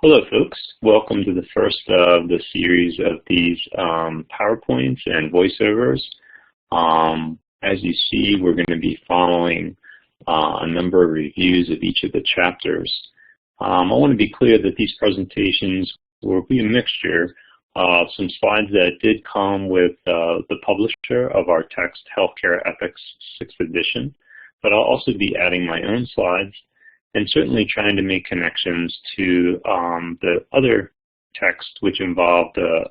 Hello folks, welcome to the first of the series of these PowerPoints and voiceovers. As you see, we're going to be following a number of reviews of each of the chapters. I want to be clear that these presentations will be a mixture of some slides that did come with the publisher of our text, Healthcare Ethics 6th edition, but I'll also be adding my own slides and certainly trying to make connections to the other text which involve the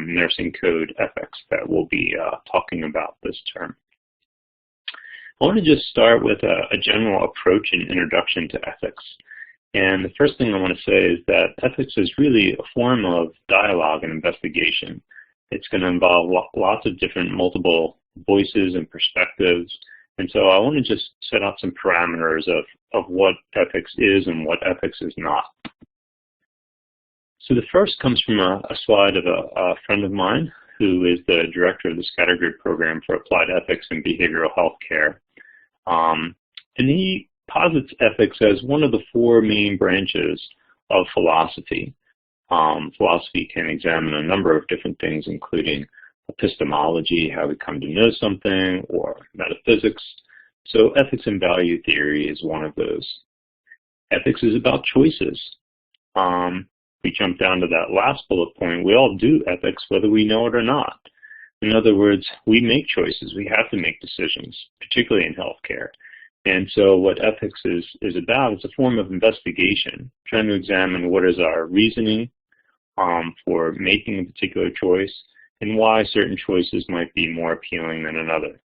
nursing code ethics that we'll be talking about this term. I want to just start with a general approach and introduction to ethics. And the first thing I want to say is that ethics is really a form of dialogue and investigation. It's going to involve lots of different multiple voices and perspectives. And so I want to just set out some parameters of what ethics is and what ethics is not. So the first comes from a slide of a friend of mine who is the director of the Scattergrid Program for Applied Ethics in Behavioral Health Care. And he posits ethics as one of the four main branches of philosophy. Philosophy can examine a number of different things, including epistemology, how we come to know something, or metaphysics. So ethics and value theory is one of those. Ethics is about choices. We jump down to that last bullet point. We all do ethics whether we know it or not. In other words, we make choices. We have to make decisions, particularly in healthcare. And so what ethics is about is a form of investigation, trying to examine what is our reasoning for making a particular choice, and why certain choices might be more appealing than another.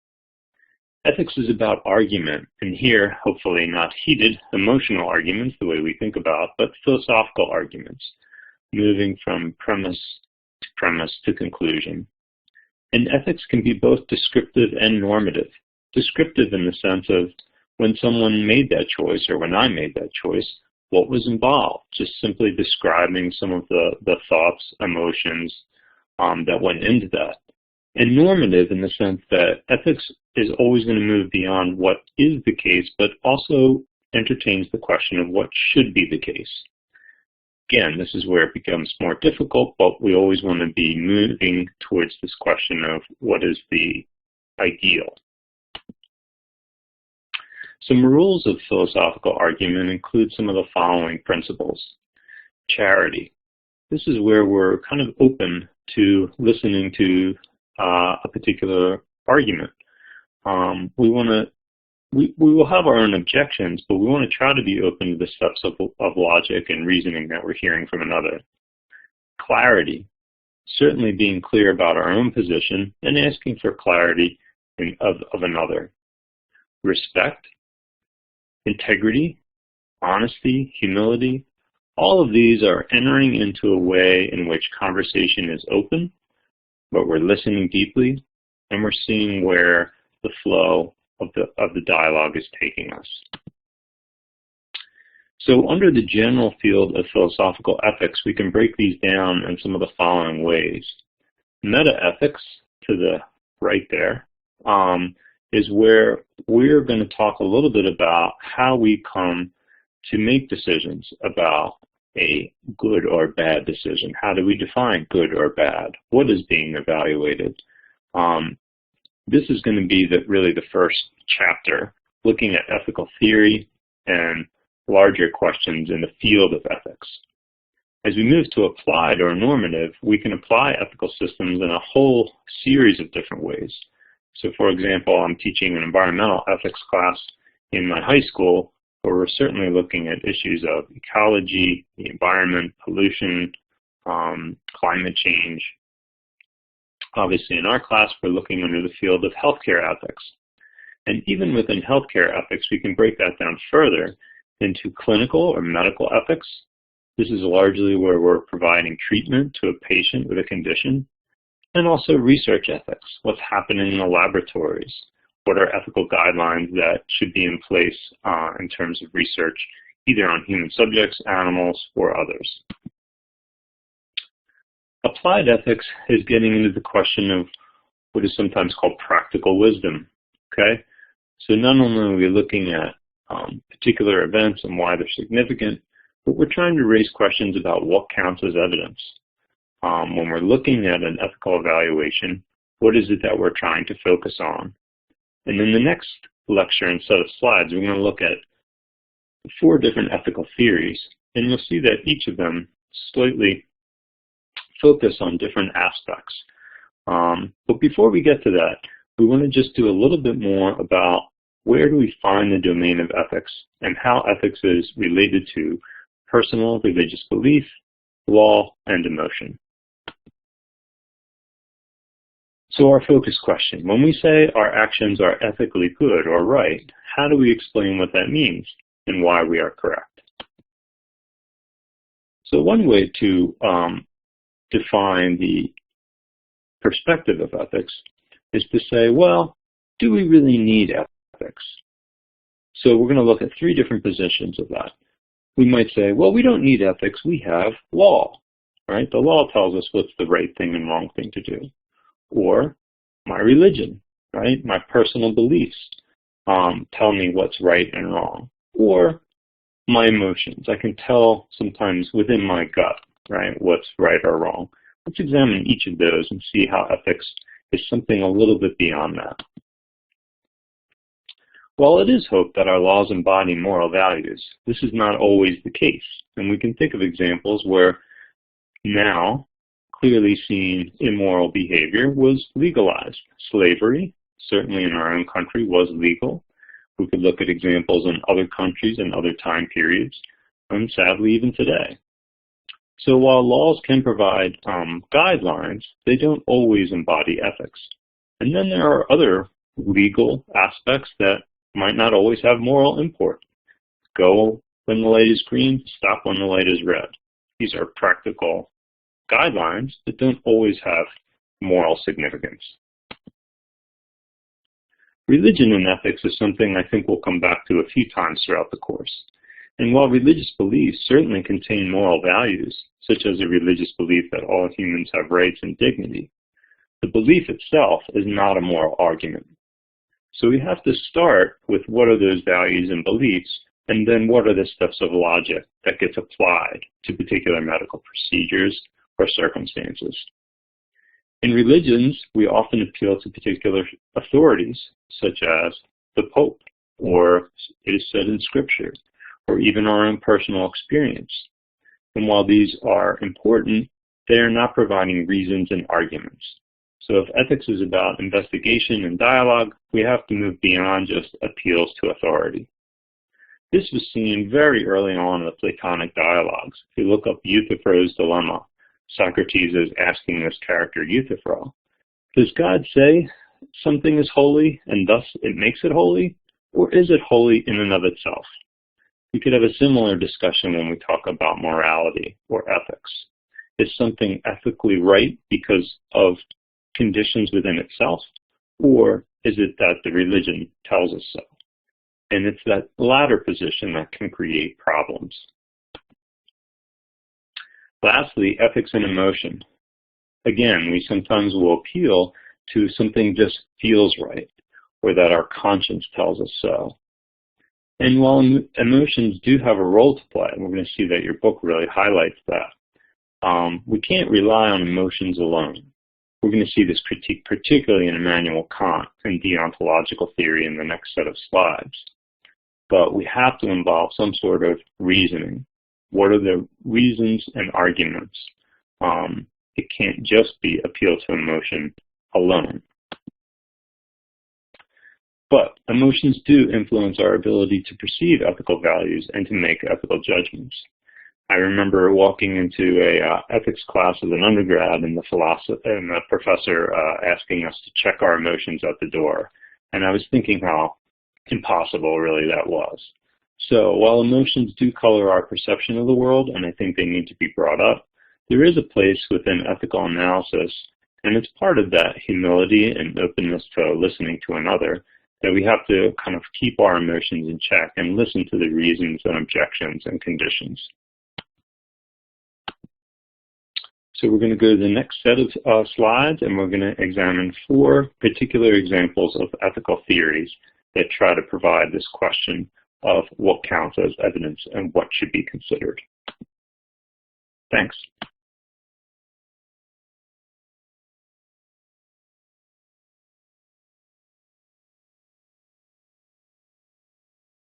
Ethics is about argument, and here, hopefully not heated, emotional arguments, the way we think about, but philosophical arguments, moving from premise to conclusion. And ethics can be both descriptive and normative. Descriptive in the sense of when someone made that choice, or when I made that choice, what was involved? Just simply describing some of the thoughts, emotions, that went into that. And normative in the sense that ethics is always going to move beyond what is the case, but also entertains the question of what should be the case. Again, this is where it becomes more difficult, but we always want to be moving towards this question of what is the ideal. Some rules of philosophical argument include some of the following principles. Charity. This is where we're kind of open to listening to a particular argument. We will have our own objections, but we want to try to be open to the steps of logic and reasoning that we're hearing from another. Clarity. Certainly being clear about our own position and asking for clarity of another. Respect. Integrity. Honesty. Humility. All of these are entering into a way in which conversation is open, but we're listening deeply, and we're seeing where the flow of the dialogue is taking us. So under the general field of philosophical ethics, we can break these down in some of the following ways. Meta-ethics, to the right there, is where we're going to talk a little bit about how we come to make decisions about a good or bad decision. How do we define good or bad? What is being evaluated? This is going to be really the first chapter, looking at ethical theory and larger questions in the field of ethics. As we move to applied or normative, we can apply ethical systems in a whole series of different ways. So for example, I'm teaching an environmental ethics class in my high school, where we're certainly looking at issues of ecology, the environment, pollution, climate change. Obviously, in our class, we're looking under the field of healthcare ethics. And even within healthcare ethics, we can break that down further into clinical or medical ethics. This is largely where we're providing treatment to a patient with a condition. And also research ethics, what's happening in the laboratories. What are ethical guidelines that should be in place in terms of research, either on human subjects, animals, or others. Applied ethics is getting into the question of what is sometimes called practical wisdom. Okay, so not only are we looking at particular events and why they're significant, but we're trying to raise questions about what counts as evidence. When we're looking at an ethical evaluation, what is it that we're trying to focus on? And in the next lecture and set of slides, we're going to look at 4 different ethical theories, and you'll see that each of them slightly focus on different aspects. But before we get to that, we want to just do a little bit more about where do we find the domain of ethics and how ethics is related to personal religious belief, law, and emotion. So our focus question, when we say our actions are ethically good or right, how do we explain what that means and why we are correct? So one way to define the perspective of ethics is to say, well, do we really need ethics? So we're going to look at 3 different positions of that. We might say, well, we don't need ethics, we have law, right? The law tells us what's the right thing and wrong thing to do. Or my religion, right? My personal beliefs tell me what's right and wrong. Or my emotions. I can tell sometimes within my gut, right, what's right or wrong. Let's examine each of those and see how ethics is something a little bit beyond that. While it is hoped that our laws embody moral values, this is not always the case. And we can think of examples where now clearly seen immoral behavior was legalized. Slavery, certainly in our own country, was legal. We could look at examples in other countries and other time periods, and sadly even today. So while laws can provide guidelines, they don't always embody ethics. And then there are other legal aspects that might not always have moral import. Go when the light is green, stop when the light is red. These are practical guidelines that don't always have moral significance. Religion and ethics is something I think we'll come back to a few times throughout the course. And while religious beliefs certainly contain moral values, such as a religious belief that all humans have rights and dignity, the belief itself is not a moral argument. So we have to start with what are those values and beliefs, and then what are the steps of logic that gets applied to particular medical procedures or circumstances. In religions, we often appeal to particular authorities, such as the Pope, or it is said in Scripture, or even our own personal experience. And while these are important, they are not providing reasons and arguments. So if ethics is about investigation and dialogue, we have to move beyond just appeals to authority. This was seen very early on in the Platonic dialogues. If you look up Euthyphro's dilemma, Socrates is asking this character Euthyphro, does God say something is holy and thus it makes it holy, or is it holy in and of itself? We could have a similar discussion when we talk about morality or ethics. Is something ethically right because of conditions within itself, or is it that the religion tells us so? And it's that latter position that can create problems. Lastly, ethics and emotion. Again, we sometimes will appeal to something just feels right, or that our conscience tells us so. And while emotions do have a role to play, and we're going to see that your book really highlights that, we can't rely on emotions alone. We're going to see this critique particularly in Immanuel Kant and deontological theory in the next set of slides. But we have to involve some sort of reasoning. What are the reasons and arguments? It can't just be appeal to emotion alone. But emotions do influence our ability to perceive ethical values and to make ethical judgments. I remember walking into a ethics class as an undergrad and the professor asking us to check our emotions at the door. And I was thinking how impossible really that was. So while emotions do color our perception of the world, and I think they need to be brought up, there is a place within ethical analysis, and it's part of that humility and openness to listening to another, that we have to kind of keep our emotions in check and listen to the reasons and objections and conditions. So we're going to go to the next set of slides, and we're going to examine 4 particular examples of ethical theories that try to provide this question of what counts as evidence and what should be considered. Thanks.